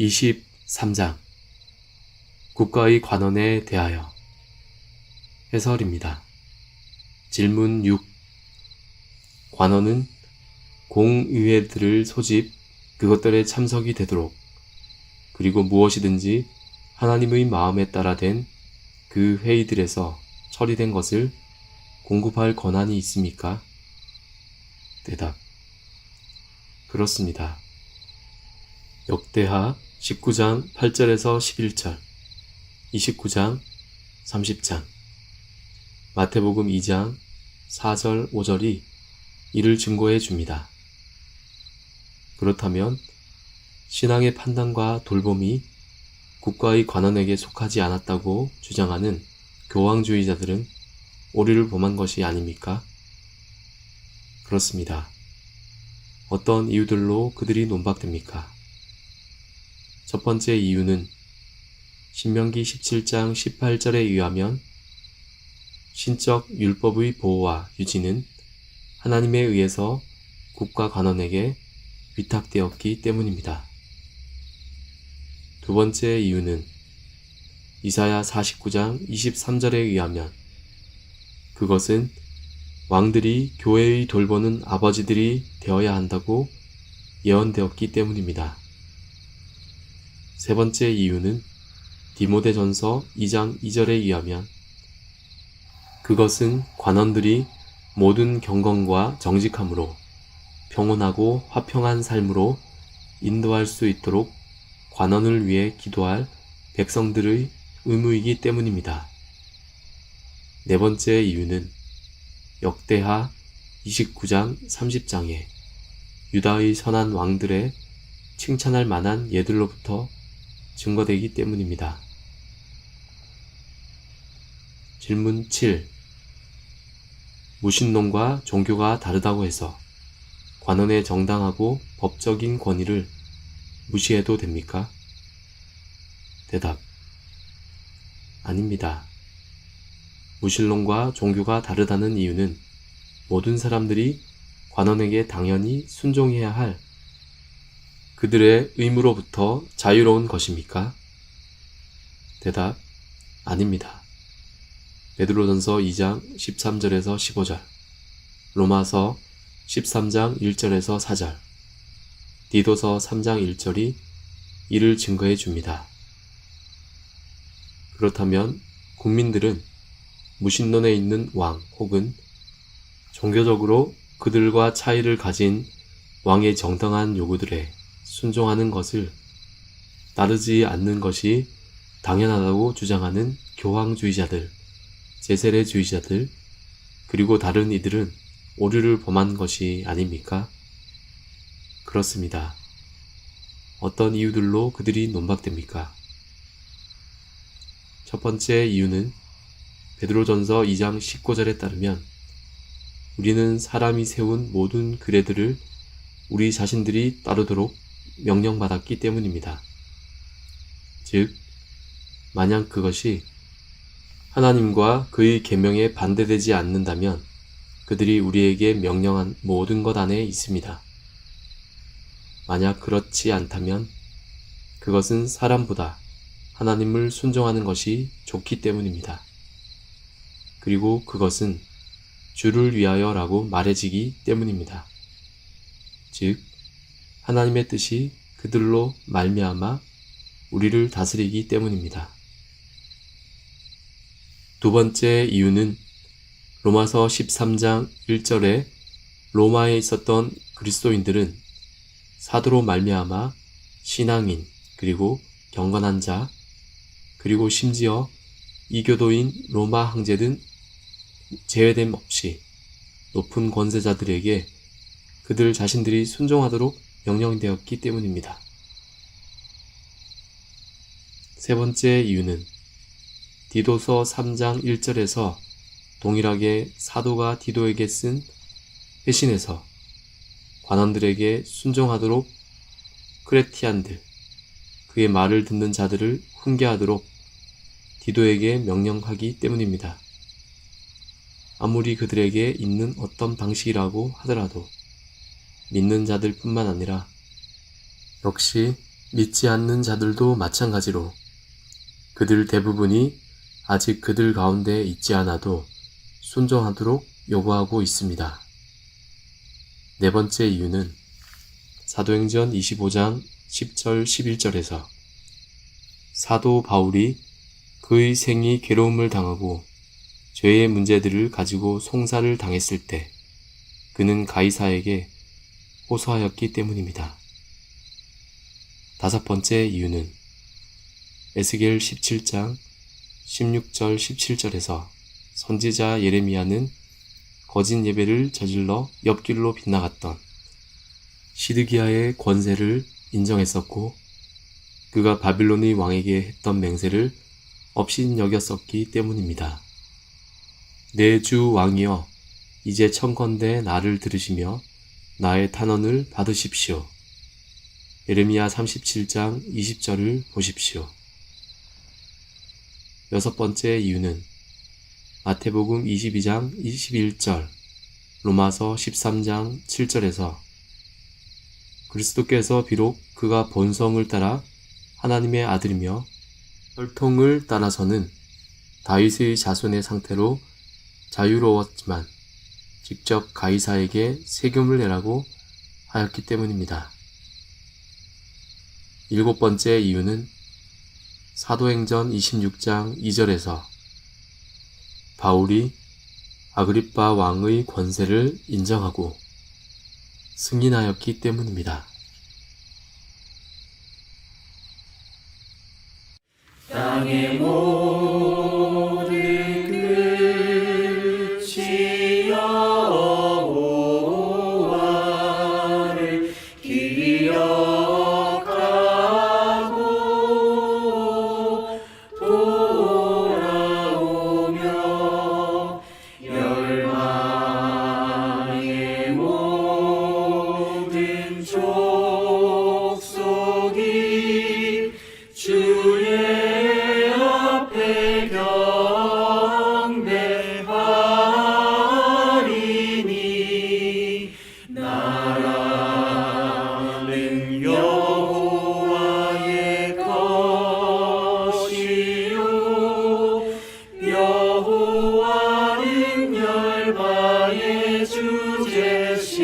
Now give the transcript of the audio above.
23장 국가의 관원에 대하여 해설입니다. 질문 6. 관원은 공의회들을 소집, 그것들에 참석이 되도록, 그리고 무엇이든지 하나님의 마음에 따라 된 그 회의들에서 처리된 것을 공급할 권한이 있습니까? 대답. 그렇습니다. 역대하 19장 8절에서 11절, 29장 30장, 마태복음 2장 4절 5절이 이를 증거해 줍니다. 그렇다면 신앙의 판단과 돌봄이 국가의 관원에게 속하지 않았다고 주장하는 교황주의자들은 오류를 범한 것이 아닙니까? 그렇습니다. 어떤 이유들로 그들이 논박됩니까? 첫 번째 이유는 신명기 17장 18절에 의하면 신적 율법의 보호와 유지는 하나님에 의해서 국가 관원에게 위탁되었기 때문입니다. 두 번째 이유는 이사야 49장 23절에 의하면 그것은 왕들이 교회의 돌보는 아버지들이 되어야 한다고 예언되었기 때문입니다. 세 번째 이유는 디모데전서 2장 2절에 의하면 그것은 관원들이 모든 경건과 정직함으로 평온하고 화평한 삶으로 인도할 수 있도록 관원을 위해 기도할 백성들의 의무이기 때문입니다. 네 번째 이유는 역대하 29장 30장에 유다의 선한 왕들의 칭찬할 만한 예들로부터 증거되기 때문입니다. 질문 7. 무신론과 종교가 다르다고 해서 관원의 정당하고 법적인 권위를 무시해도 됩니까? 대답. 아닙니다. 무신론과 종교가 다르다는 이유는 모든 사람들이 관원에게 당연히 순종해야 할 그들의 의무로부터 자유로운 것입니까? 대답. 아닙니다. 베드로전서 2장 13절에서 15절, 로마서 13장 1절에서 4절, 디도서 3장 1절이 이를 증거해 줍니다. 그렇다면 국민들은 무신론에 있는 왕 혹은 종교적으로 그들과 차이를 가진 왕의 정당한 요구들에 순종하는 것을 따르지 않는 것이 당연하다고 주장하는 교황주의자들, 제세례주의자들, 그리고 다른 이들은 오류를 범한 것이 아닙니까? 그렇습니다. 어떤 이유들로 그들이 논박됩니까? 첫 번째 이유는 베드로전서 2장 19절에 따르면 우리는 사람이 세운 모든 규례들을 우리 자신들이 따르도록 명령받았기 때문입니다. 즉, 만약 그것이 하나님과 그의 계명에 반대되지 않는다면 그들이 우리에게 명령한 모든 것 안에 있습니다. 만약 그렇지 않다면 그것은 사람보다 하나님을 순종하는 것이 좋기 때문입니다. 그리고 그것은 주를 위하여라고 말해지기 때문입니다. 즉, 하나님의 뜻이 그들로 말미암아 우리를 다스리기 때문입니다. 두 번째 이유는 로마서 13장 1절에 로마에 있었던 그리스도인들은 사도로 말미암아 신앙인, 그리고 경건한 자, 그리고 심지어 이교도인 로마 황제 등 제외됨 없이 높은 권세자들에게 그들 자신들이 순종하도록 명령되었기 때문입니다. 세 번째 이유는 디도서 3장 1절에서 동일하게 사도가 디도에게 쓴 회신에서 관원들에게 순종하도록 크레티안들, 그의 말을 듣는 자들을 훈계하도록 디도에게 명령하기 때문입니다. 아무리 그들에게 있는 어떤 방식이라고 하더라도 믿는 자들 뿐만 아니라 역시 믿지 않는 자들도 마찬가지로 그들 대부분이 아직 그들 가운데 있지 않아도 순종하도록 요구하고 있습니다. 네 번째 이유는 사도행전 25장 10절 11절에서 사도 바울이 그의 생이 괴로움을 당하고 죄의 문제들을 가지고 송사를 당했을 때 그는 가이사에게 호소하였기 때문입니다. 다섯 번째 이유는 에스겔 17장 16절 17절에서 선지자 예레미야는 거짓 예배를 저질러 옆길로 빗나갔던 시드기야의 권세를 인정했었고 그가 바빌론의 왕에게 했던 맹세를 업신여겼었기 때문입니다. 내 주 왕이여 이제 청컨대 나를 들으시며 나의 탄원을 받으십시오. 예레미야 37장 20절을 보십시오. 여섯 번째 이유는 마태복음 22장 21절, 로마서 13장 7절에서 그리스도께서 비록 그가 본성을 따라 하나님의 아들이며 혈통을 따라서는 다윗의 자손의 상태로 자유로웠지만 직접 가이사에게 세금을 내라고 하였기 때문입니다. 일곱 번째 이유는 사도행전 26장 2절에서 바울이 아그리빠 왕의 권세를 인정하고 승인하였기 때문입니다. 땅의 모든 끝이 여호와를 기억하고 돌아오며 열방의 모든 족속이 주의 경배하리니 나라는 여호와의 것이요 여호와는 열방의 주제심이